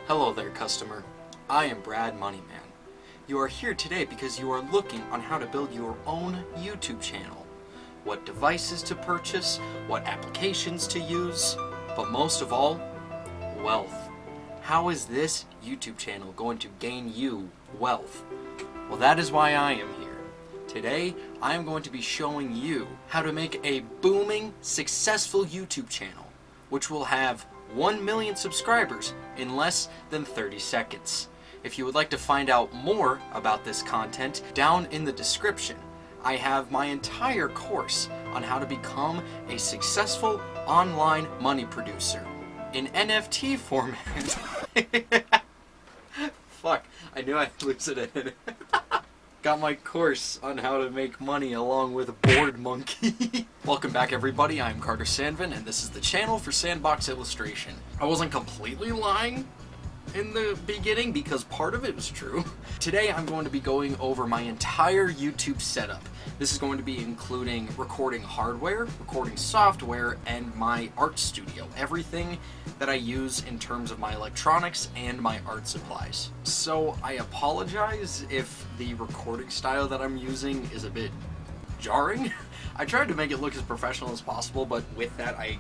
Hello there, customer. I am Brad Moneyman. You are here today because you are looking on how to build your own YouTube channel, what devices to purchase, what applications to use, but most of all, wealth. How is this YouTube channel going to gain you wealth? Well, that is why I am here. Today, I am going to be showing you how to make a booming, successful YouTube channel, which will have 1 million subscribers in less than 30 seconds. If you would like to find out more about this content, down in the description, I have my entire course on how to become a successful online money producer in NFT format. Fuck, I knew I'd lose it in it. Got my course on how to make money along with Board Monkey. Welcome back, everybody. I'm Carter Sandvin, and this is the channel for Sandbox Illustration. I wasn't completely lying in the beginning because part of it was true. Today I'm going to be going over my entire YouTube setup. This is going to be including recording hardware, recording software, and my art studio. Everything that I use in terms of my electronics and my art supplies. So I apologize if the recording style that I'm using is a bit jarring. I tried to make it look as professional as possible, but with that I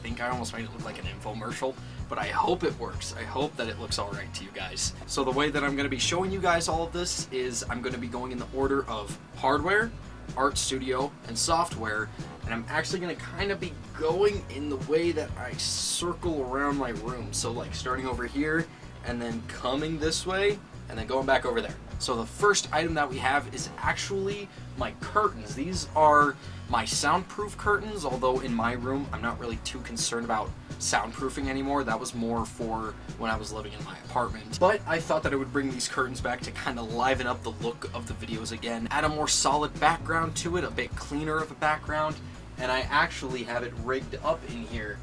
think I almost made it look like an infomercial, but I hope it works. I hope that it looks alright to you guys. So the way that I'm going to be showing you guys all of this is I'm going to be going in the order of hardware, art studio, and software, and I'm actually going to kind of be going in the way that I circle around my room. So like starting over here, and then coming this way, and then going back over there. So the first item that we have is actually my curtains. These are my soundproof curtains, although in my room I'm not really too concerned about soundproofing anymore. That was more for when I was living in my apartment. But I thought that I would bring these curtains back to kind of liven up the look of the videos again, add a more solid background to it, a bit cleaner of a background, and I actually have it rigged up in here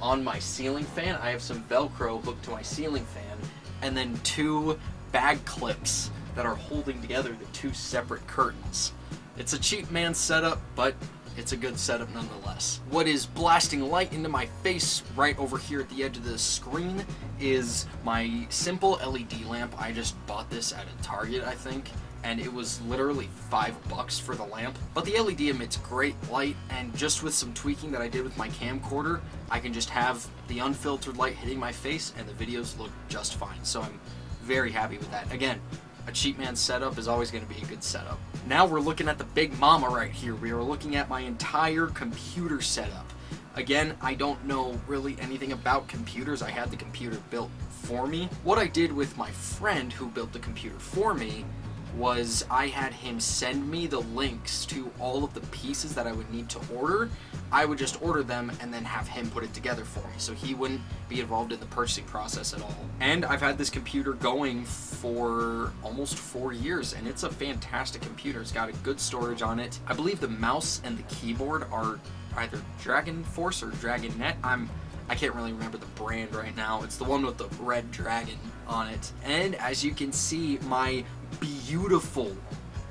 on my ceiling fan. I have some Velcro hooked to my ceiling fan, and then 2 bag clips that are holding together the 2 separate curtains. It's a cheap man setup, but it's a good setup nonetheless. What is blasting light into my face right over here at the edge of the screen is my simple LED lamp. I just bought this at a Target, I think, and it was literally $5 for the lamp. But the LED emits great light, and just with some tweaking that I did with my camcorder, I can just have the unfiltered light hitting my face and the videos look just fine. So I'm very happy with that. Again, a cheap man setup is always going to be a good setup. Now we're looking at the big mama right here. We are looking at my entire computer setup. Again, I don't know really anything about computers. I had the computer built for me. What I did with my friend who built the computer for me was I had him send me the links to all of the pieces that I would need to order. I would just order them and then have him put it together for me, so he wouldn't be involved in the purchasing process at all. And I've had this computer going for almost 4 years, and it's a fantastic computer. It's got a good storage on it. I believe the mouse and the keyboard are either Dragon Force or Dragon Net. I can't really remember the brand right now. It's the one with the red dragon on it. And as you can see, my beautiful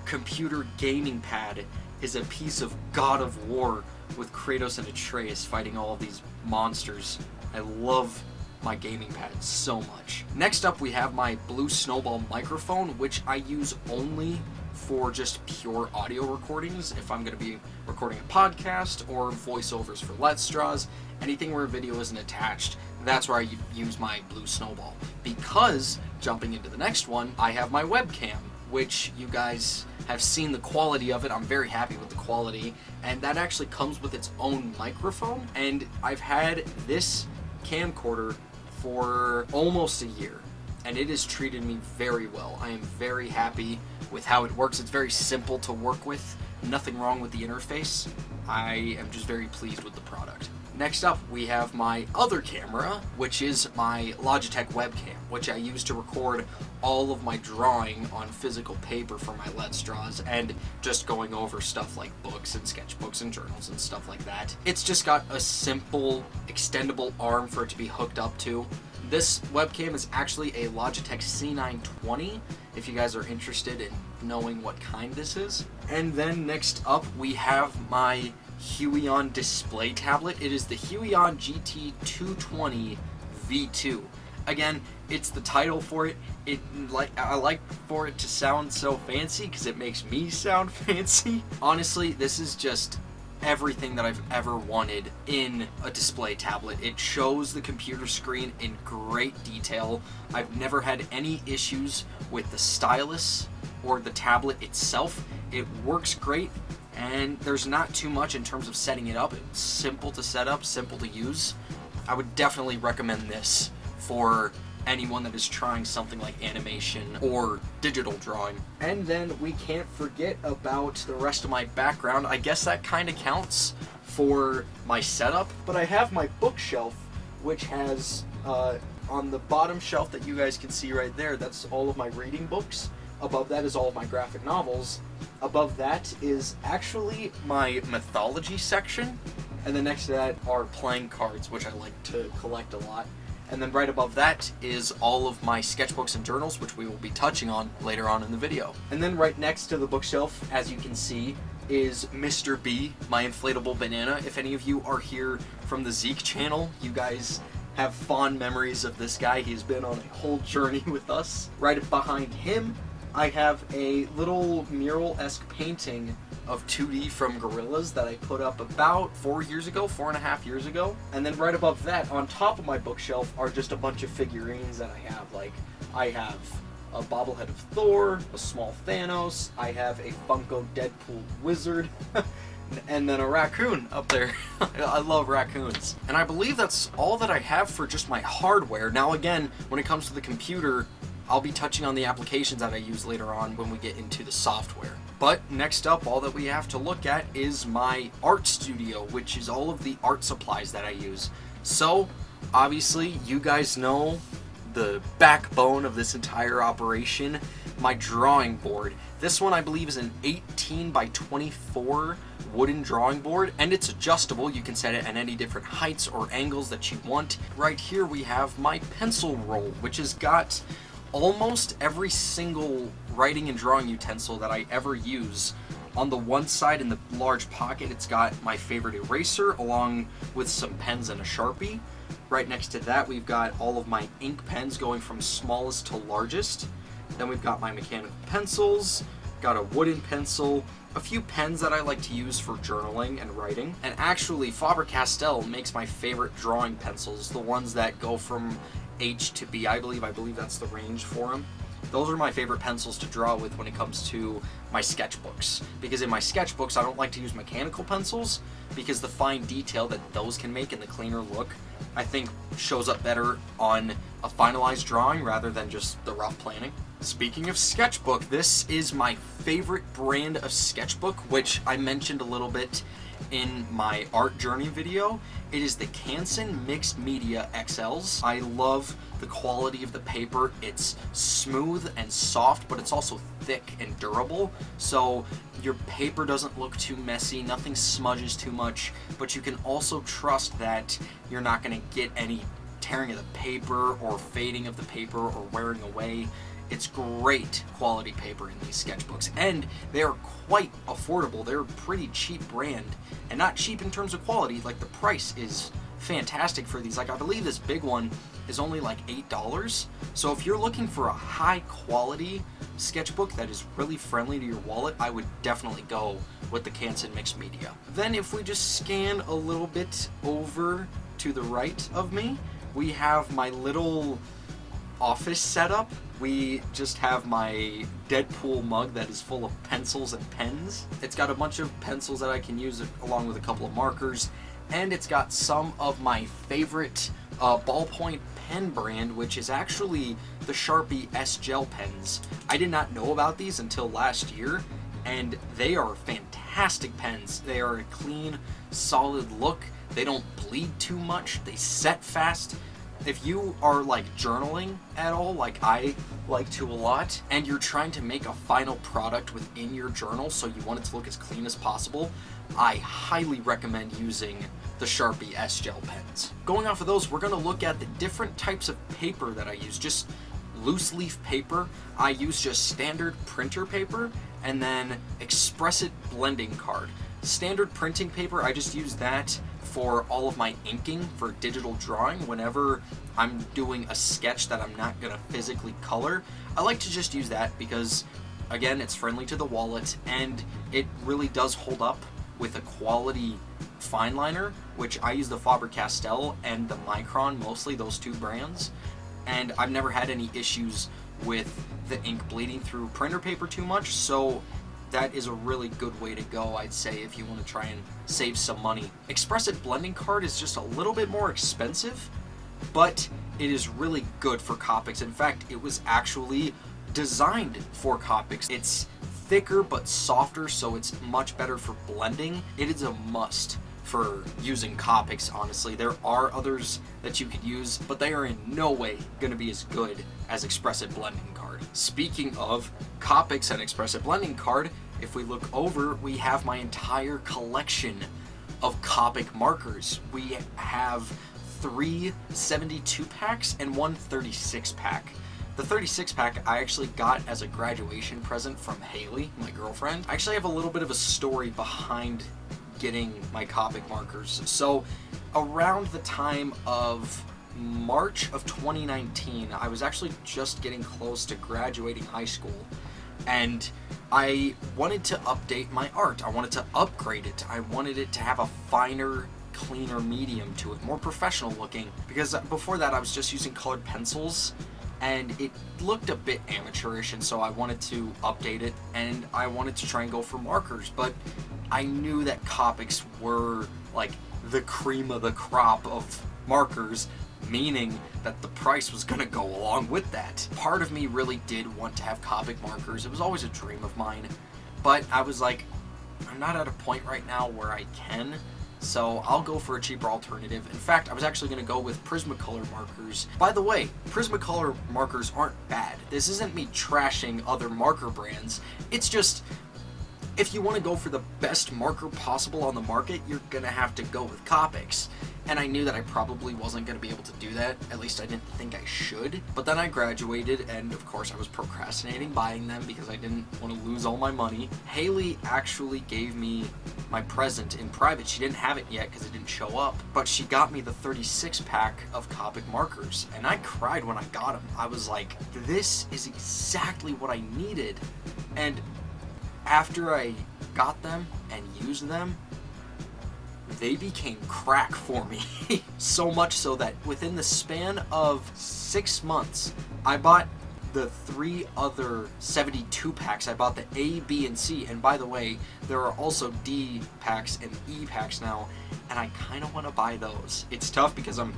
computer gaming pad is a piece of God of War with Kratos and Atreus fighting all of these monsters. I love my gaming pad so much. Next up, we have my blue Snowball microphone, which I use only for just pure audio recordings. If I'm going to be recording a podcast or voiceovers for Let's Draws, anything where a video isn't attached, that's where I use my blue Snowball. Because, jumping into the next one, I have my webcam, which you guys have seen the quality of it. I'm very happy with the quality, and that actually comes with its own microphone, and I've had this camcorder for almost a year, and it has treated me very well. I am very happy with how it works. It's very simple to work with, nothing wrong with the interface. I am just very pleased with the product. Next up, we have my other camera, which is my Logitech Webcam, which I use to record all of my drawing on physical paper for my Let's Draws, and just going over stuff like books and sketchbooks and journals and stuff like that. It's just got a simple, extendable arm for it to be hooked up to. This webcam is actually a Logitech C920, if you guys are interested in knowing what kind this is. And then next up, we have my Huion display tablet. It is the Huion GT220 V2. Again, it's the title for it. I like for it to sound so fancy because it makes me sound fancy. Honestly, this is just everything that I've ever wanted in a display tablet. It shows the computer screen in great detail. I've never had any issues with the stylus or the tablet itself. It works great, and there's not too much in terms of setting it up. It's simple to set up, simple to use. I would definitely recommend this for anyone that is trying something like animation or digital drawing. And then we can't forget about the rest of my background. I guess that kind of counts for my setup, but I have my bookshelf, which has on the bottom shelf that you guys can see right there, that's all of my reading books. Above that is all of my graphic novels. Above that is actually my mythology section, and then next to that are playing cards, which I like to collect a lot. And then right above that is all of my sketchbooks and journals, which we will be touching on later on in the video. And then right next to the bookshelf, as you can see, is Mr. B, my inflatable banana. If any of you are here from the Zeke channel, you guys have fond memories of this guy. He's been on a whole journey with us. Right behind him, I have a little mural-esque painting of 2D from Gorillas that I put up about 4.5 years ago. And then right above that, on top of my bookshelf, are just a bunch of figurines that I have. Like, I have a bobblehead of Thor, a small Thanos, I have a Funko Deadpool wizard, and then a raccoon up there. I love raccoons. And I believe that's all that I have for just my hardware. Now again, when it comes to the computer, I'll be touching on the applications that I use later on when we get into the software. But next up, all that we have to look at is my art studio, which is all of the art supplies that I use. So, obviously, you guys know the backbone of this entire operation, my drawing board. This one I believe is an 18 by 24 wooden drawing board, and it's adjustable. You can set it at any different heights or angles that you want. Right here we have my pencil roll, which has got almost every single writing and drawing utensil that I ever use. On the one side in the large pocket, it's got my favorite eraser along with some pens and a Sharpie. Right next to that, we've got all of my ink pens going from smallest to largest. Then we've got my mechanical pencils, got a wooden pencil, a few pens that I like to use for journaling and writing. And actually, Faber-Castell makes my favorite drawing pencils, the ones that go from H to B, I believe that's the range for them. Those are my favorite pencils to draw with when it comes to my sketchbooks. Because in my sketchbooks, I don't like to use mechanical pencils because the fine detail that those can make and the cleaner look, I think, shows up better on a finalized drawing rather than just the rough planning. Speaking of sketchbook, this is my favorite brand of sketchbook, which I mentioned a little bit in my art journey video. It is the Canson Mixed Media XLs. I love the quality of the paper. It's smooth and soft, but it's also thick and durable, so your paper doesn't look too messy, nothing smudges too much, but you can also trust that you're not going to get any tearing of the paper or fading of the paper or wearing away. It's great quality paper in these sketchbooks, and they are quite affordable. They're a pretty cheap brand, and not cheap in terms of quality. Like, the price is fantastic for these. Like, I believe this big one is only like $8. So if you're looking for a high quality sketchbook that is really friendly to your wallet, I would definitely go with the Canson Mixed Media. Then if we just scan a little bit over to the right of me, we have my little office setup. We just have my Deadpool mug that is full of pencils and pens. It's got a bunch of pencils that I can use along with a couple of markers, and it's got some of my favorite ballpoint pen brand, which is actually the Sharpie S Gel pens. I did not know about these until last year, and they are fantastic pens. They are a clean, solid look. They don't bleed too much. They set fast. If you are like journaling at all, like I like to a lot, and you're trying to make a final product within your journal so you want it to look as clean as possible, I highly recommend using the Sharpie S Gel pens. Going off of those, we're going to look at the different types of paper that I use. Just loose leaf paper. I use just standard printer paper, and then Express It blending card. standard printing paper, I just use that for all of my inking for digital drawing. Whenever I'm doing a sketch that I'm not going to physically color, I like to just use that because, again, it's friendly to the wallet and it really does hold up with a quality fine liner, which I use the Faber-Castell and the Micron, mostly those two brands, and I've never had any issues with the ink bleeding through printer paper too much, so that is a really good way to go, I'd say, if you want to try and save some money. Expressive blending card is just a little bit more expensive, but it is really good for Copics. In fact, it was actually designed for Copics. It's thicker but softer, so it's much better for blending. It is a must for using Copics, honestly. There are others that you could use, but they are in no way going to be as good as Expressive Blending Card. Speaking of Copics and Expressive Blending Card, if we look over, we have my entire collection of Copic markers. We have 3 72 packs and 1 36 pack. The 36 pack I actually got as a graduation present from Haley, my girlfriend. I actually have a little bit of a story behind getting my Copic markers. So around the time of March of 2019, I was actually just getting close to graduating high school, and I wanted to update my art. I wanted to upgrade it. I wanted it to have a finer, cleaner medium to it, more professional looking, because before that I was just using colored pencils and it looked a bit amateurish, and so I wanted to update it and I wanted to try and go for markers, but I knew that Copics were like the cream of the crop of markers, meaning that the price was going to go along with that. Part of me really did want to have Copic markers. It was always a dream of mine, but I was like, I'm not at a point right now where I can, so I'll go for a cheaper alternative. In fact, I was actually going to go with Prismacolor markers. By the way, Prismacolor markers aren't bad. This isn't me trashing other marker brands. It's just, if you want to go for the best marker possible on the market, you're going to have to go with Copics. And I knew that I probably wasn't going to be able to do that. At least I didn't think I should. But then I graduated, and of course I was procrastinating buying them because I didn't want to lose all my money. Haley actually gave me my present in private. She didn't have it yet because it didn't show up. But she got me the 36 pack of Copic markers, and I cried when I got them. I was like, this is exactly what I needed. And after I got them and used them, they became crack for me. So much so that within the span of 6 months, I bought the 3 other 72 packs. I bought the A, B, and C. And by the way, there are also D packs and E packs now, and I kind of want to buy those. It's tough because I'm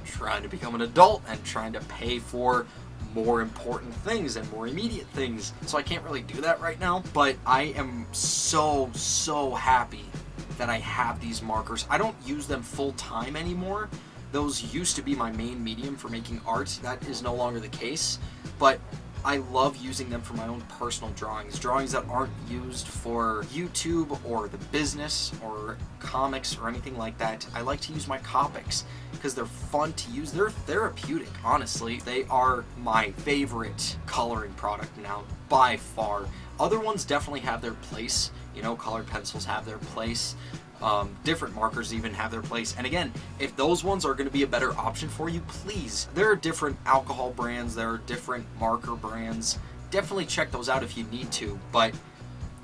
trying to become an adult and trying to pay for more important things and more immediate things, so I can't really do that right now. But I am so happy that I have these markers. I don't use them full time anymore. Those used to be my main medium for making art. That is no longer the case, but I love using them for my own personal drawings that aren't used for YouTube or the business or comics or anything like that. I like to use my Copics because they're fun to use. They're therapeutic, honestly. They are my favorite coloring product now, by far. Other ones definitely have their place. You know, colored pencils have their place. Different markers even have their place. And again, if those ones are going to be a better option for you, please. There are different alcohol brands, there are different marker brands. Definitely check those out if you need to. But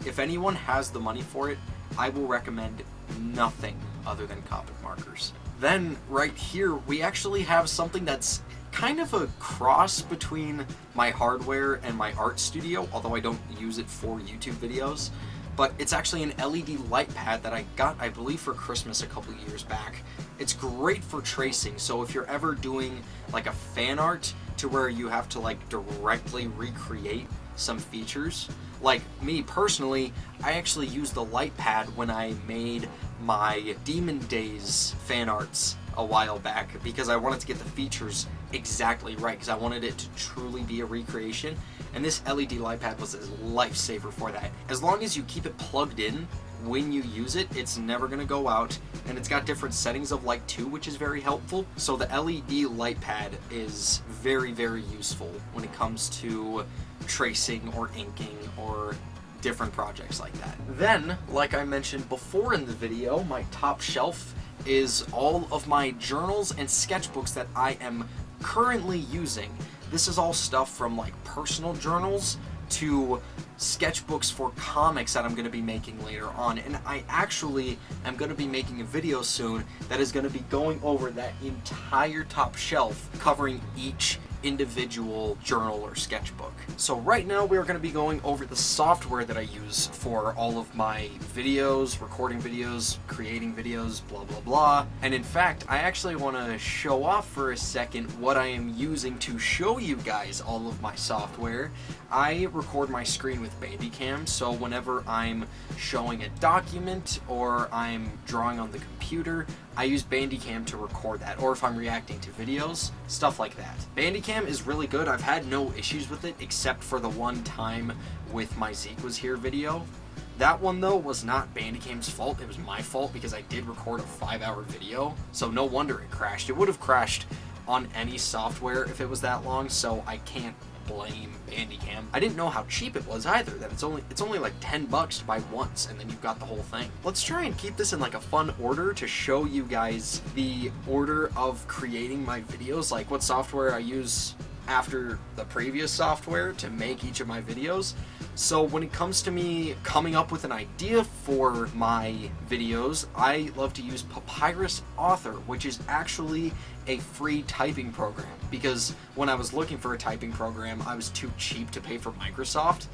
if anyone has the money for it, I will recommend nothing other than Copic markers. Then right here, we actually have something that's kind of a cross between my hardware and my art studio, although I don't use it for YouTube videos. But it's actually an LED light pad that I got, I believe, for Christmas a couple years back. It's great for tracing, so if you're ever doing like a fan art to where you have to like directly recreate some features, like me personally, I actually used the light pad when I made my Demon Days fan arts a while back because I wanted to get the features exactly right, because I wanted it to truly be a recreation, and this LED light pad was a lifesaver for that. As long as you keep it plugged in when you use it, it's never going to go out, and it's got different settings of light too, which is very helpful. So the LED light pad is very useful when it comes to tracing or inking or different projects like that. Then, like I mentioned before in the video, my top shelf is all of my journals and sketchbooks that I am currently using. This is all stuff from like personal journals to sketchbooks for comics that I'm going to be making later on. And I actually am going to be making a video soon that is going to be going over that entire top shelf, covering each individual journal or sketchbook. So right now we're going to be going over the software that I use for all of my videos, recording videos, creating videos, blah blah blah. And in fact, I actually want to show off for a second what I am using to show you guys all of my software. I record my screen with Bandicam, so whenever I'm showing a document or I'm drawing on the computer, I use Bandicam to record that, or if I'm reacting to videos, stuff like that. Bandicam is really good. I've had no issues with it except for the one time with my Zeke Was Here video. That one though was not Bandicam's fault, it was my fault because I did record a 5-hour video, so no wonder it crashed. It would have crashed on any software if it was that long, so I can't blame Bandicam. I didn't know how cheap it was either, that it's only like $10 to buy once and then you've got the whole thing. Let's try and keep this in like a fun order to show you guys the order of creating my videos, like what software I use after the previous software to make each of my videos. So when it comes to me coming up with an idea for my videos, I love to use Papyrus Author, which is actually a free typing program, because when I was looking for a typing program, I was too cheap to pay for Microsoft.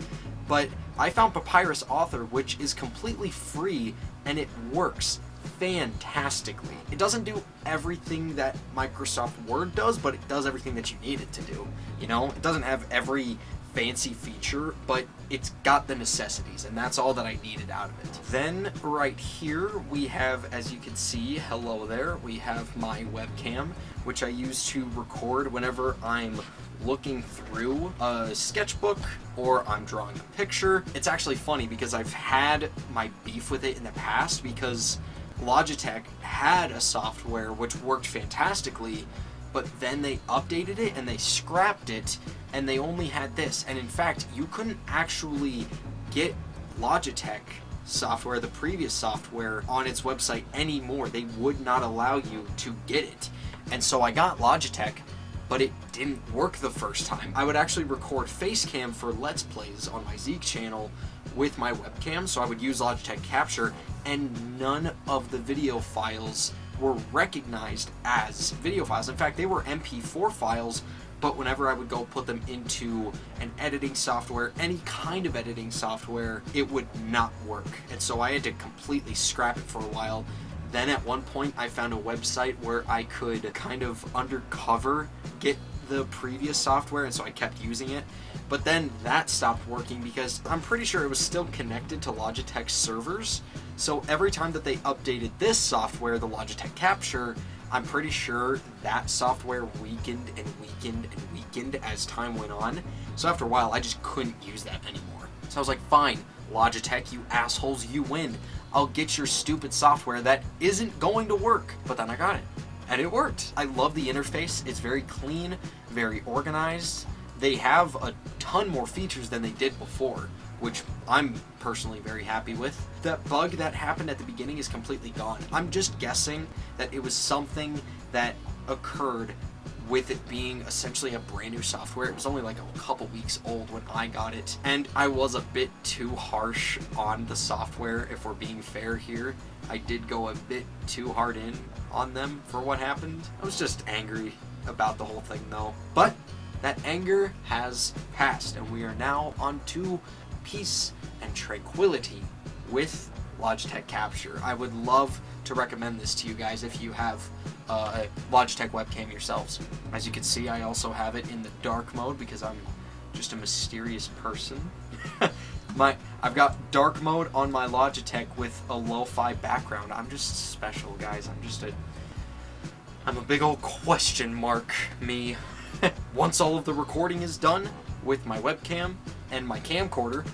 But I found Papyrus Author, which is completely free, and it works fantastically. It doesn't do everything that Microsoft Word does, but it does everything that you need it to do. You know, it doesn't have every fancy feature, but it's got the necessities, and that's all that I needed out of it. Then right here we have, as you can see, hello there, we have my webcam, which I use to record whenever I'm looking through a sketchbook or I'm drawing a picture. It's actually funny because I've had my beef with it in the past because Logitech had a software which worked fantastically, but then they updated it and they scrapped it and they only had this. And in fact, you couldn't actually get Logitech software, the previous software, on its website anymore. They would not allow you to get it. And so I got Logitech, but it didn't work the first time. I would actually record Facecam for Let's Plays on my Zeke channel with my webcam, so I would use Logitech Capture, and none of the video files were recognized as video files. In fact, they were MP4 files, but whenever I would go put them into an editing software, any kind of editing software, it would not work. And so I had to completely scrap it for a while. Then at one point I found a website where I could kind of undercover get the previous software, and so I kept using it. But then that stopped working because I'm pretty sure it was still connected to Logitech servers. So every time that they updated this software, the Logitech Capture, I'm pretty sure that software weakened and weakened and weakened as time went on. So after a while, I just couldn't use that anymore. So I was like, fine, Logitech, you assholes, you win. I'll get your stupid software that isn't going to work. But then I got it, and it worked. I love the interface. It's very clean, very organized. They have a ton more features than they did before, which I'm personally very happy with. That bug that happened at the beginning is completely gone. I'm just guessing that it was something that occurred with it being essentially a brand new software. It was only like a couple weeks old when I got it, and I was a bit too harsh on the software, if we're being fair here. I did go a bit too hard in on them for what happened. I was just angry about the whole thing though. But that anger has passed, and we are now on to peace and tranquility with Logitech Capture. I would love to recommend this to you guys if you have a Logitech webcam yourselves. As you can see, I also have it in the dark mode because I'm just a mysterious person. I've got dark mode on my Logitech with a lo-fi background. I'm just special, guys. I'm a big old question mark, me. Once all of the recording is done with my webcam and my camcorder,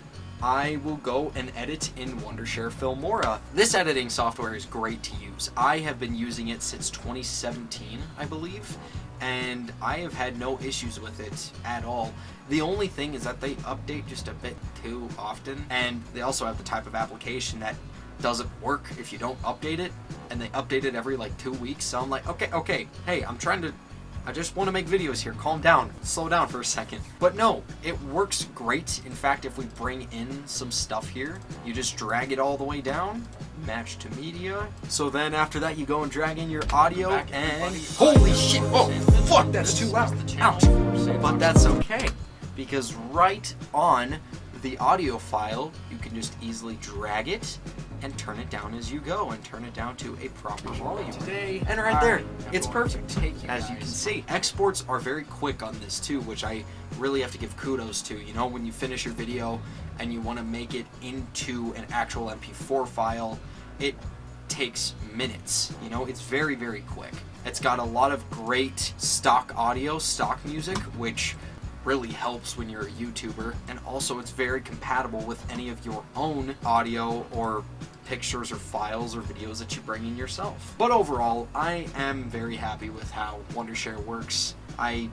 I will go and edit in Wondershare Filmora. This editing software is great to use. I have been using it since 2017, I believe, and I have had no issues with it at all. The only thing is that they update just a bit too often, and they also have the type of application that doesn't work if you don't update it, and they update it every like 2 weeks. So I'm like, okay, hey, I just want to make videos here. Calm down. Slow down for a second. But no, it works great. In fact, if we bring in some stuff here, you just drag it all the way down, match to media. So then after that, you go and drag in your audio, and holy shit! Oh, fuck, that's too loud. Ouch. But that's okay, because right on the audio file, you can just easily drag it and turn it down as you go, and turn it down to a proper volume. And right there, it's perfect, as you can see. Exports are very quick on this too, which I really have to give kudos to. You know, when you finish your video and you want to make it into an actual MP4 file, it takes minutes. You know, it's very, very quick. It's got a lot of great stock audio, stock music, which really helps when you're a YouTuber, and also it's very compatible with any of your own audio or pictures or files or videos that you bring in yourself. But overall, I am very happy with how Wondershare works. I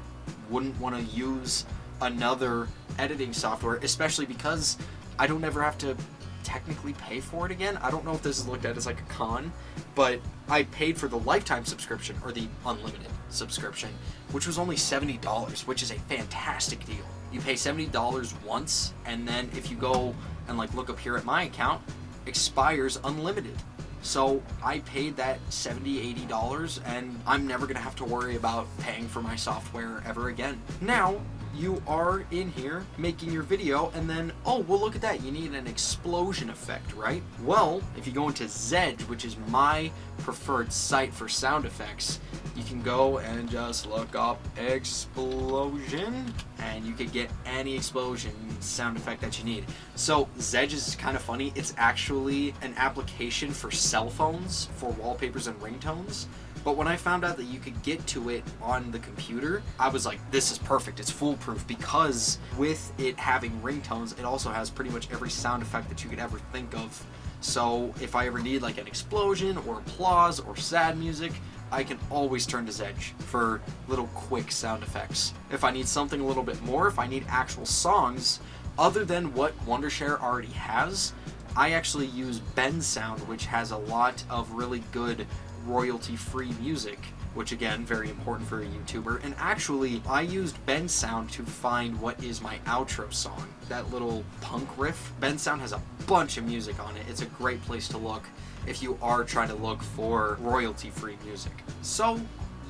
wouldn't want to use another editing software, especially because I don't ever have to technically pay for it again. I don't know if this is looked at as like a con, but I paid for the lifetime subscription, or the unlimited subscription, which was only $70, which is a fantastic deal. You pay $70 once, and then if you go and like look up here at my account, expires unlimited. So I paid that $70, $80, and I'm never gonna have to worry about paying for my software ever again. Now, you are in here making your video, and then, oh, well, look at that, you need an explosion effect, right? Well, if you go into Zedge, which is my preferred site for sound effects, you can go and just look up explosion, and you could get any explosion sound effect that you need. So Zedge is kind of funny. It's actually an application for cell phones for wallpapers and ringtones. But when I found out that you could get to it on the computer, I was like, this is perfect. It's foolproof, because with it having ringtones, it also has pretty much every sound effect that you could ever think of. So if I ever need like an explosion or applause or sad music, I can always turn to Zedge for little quick sound effects. If I need something a little bit more, if I need actual songs, other than what Wondershare already has, I actually use Bensound, which has a lot of really good royalty-free music, which again, very important for a YouTuber. And actually, I used Bensound to find what is my outro song, that little punk riff. Bensound has a bunch of music on it. It's a great place to look if you are trying to look for royalty-free music. So,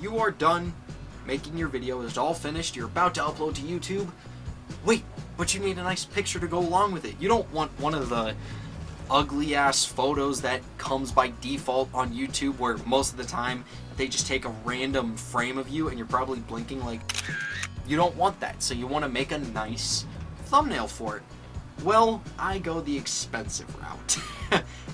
you are done making your video. It's all finished. You're about to upload to YouTube. Wait, but you need a nice picture to go along with it. You don't want one of the ugly ass photos that comes by default on YouTube, where most of the time they just take a random frame of you and you're probably blinking. Like, you don't want that. So you want to make a nice thumbnail for it. Well, I go the expensive route.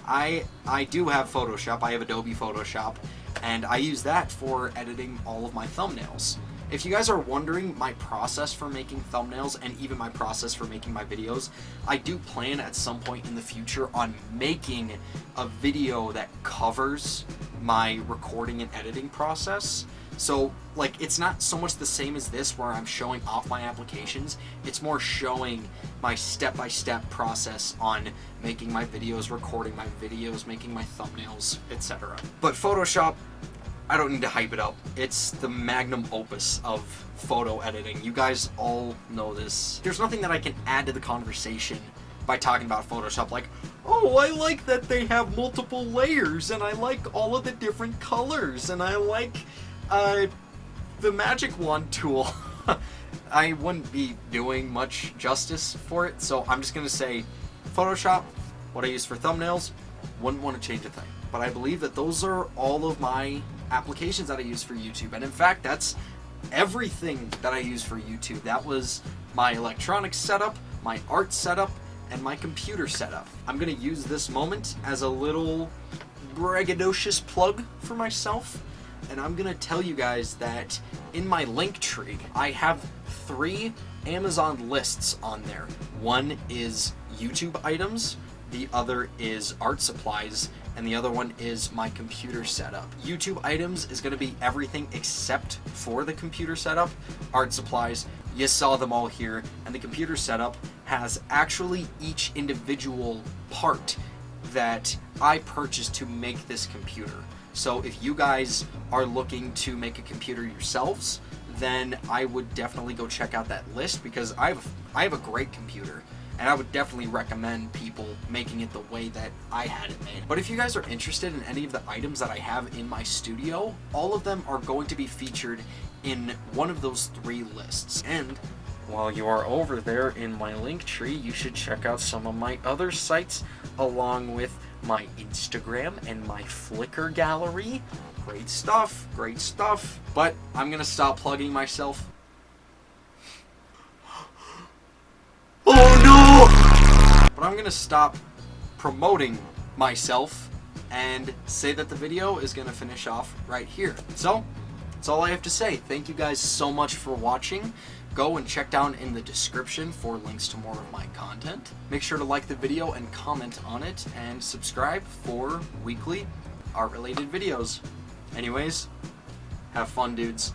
I do have Photoshop. I have Adobe Photoshop, and I use that for editing all of my thumbnails. If you guys are wondering my process for making thumbnails, and even my process for making my videos, I do plan at some point in the future on making a video that covers my recording and editing process. So, like, it's not so much the same as this where I'm showing off my applications. It's more showing my step-by-step process on making my videos, recording my videos, making my thumbnails, etc. But Photoshop, I don't need to hype it up. It's the magnum opus of photo editing. You guys all know this. There's nothing that I can add to the conversation by talking about Photoshop, like, oh, I like that they have multiple layers, and I like all of the different colors, and I like the magic wand tool. I wouldn't be doing much justice for it, so I'm just gonna say Photoshop, what I use for thumbnails, wouldn't want to change a thing. But I believe that those are all of my applications that I use for YouTube, and in fact, that's everything that I use for YouTube. That was my electronics setup, my art setup, and my computer setup. I'm gonna use this moment as a little braggadocious plug for myself, and I'm gonna tell you guys that in my link tree, I have 3 Amazon lists on there. One is YouTube items, the other is art supplies, and the other one is my computer setup. YouTube items is going to be everything except for the computer setup. Art supplies, you saw them all here, and the computer setup has actually each individual part that I purchased to make this computer. So if you guys are looking to make a computer yourselves, then I would definitely go check out that list, because I have a great computer, and I would definitely recommend people making it the way that I had it made. But if you guys are interested in any of the items that I have in my studio, all of them are going to be featured in one of those 3 lists. And while you are over there in my link tree, you should check out some of my other sites, along with my Instagram and my Flickr gallery. Great stuff, great stuff. But I'm gonna stop plugging myself. Oh no! But I'm gonna stop promoting myself and say that the video is gonna finish off right here. So, that's all I have to say. Thank you guys so much for watching. Go and check down in the description for links to more of my content. Make sure to like the video and comment on it, and subscribe for weekly art-related videos. Anyways, have fun, dudes.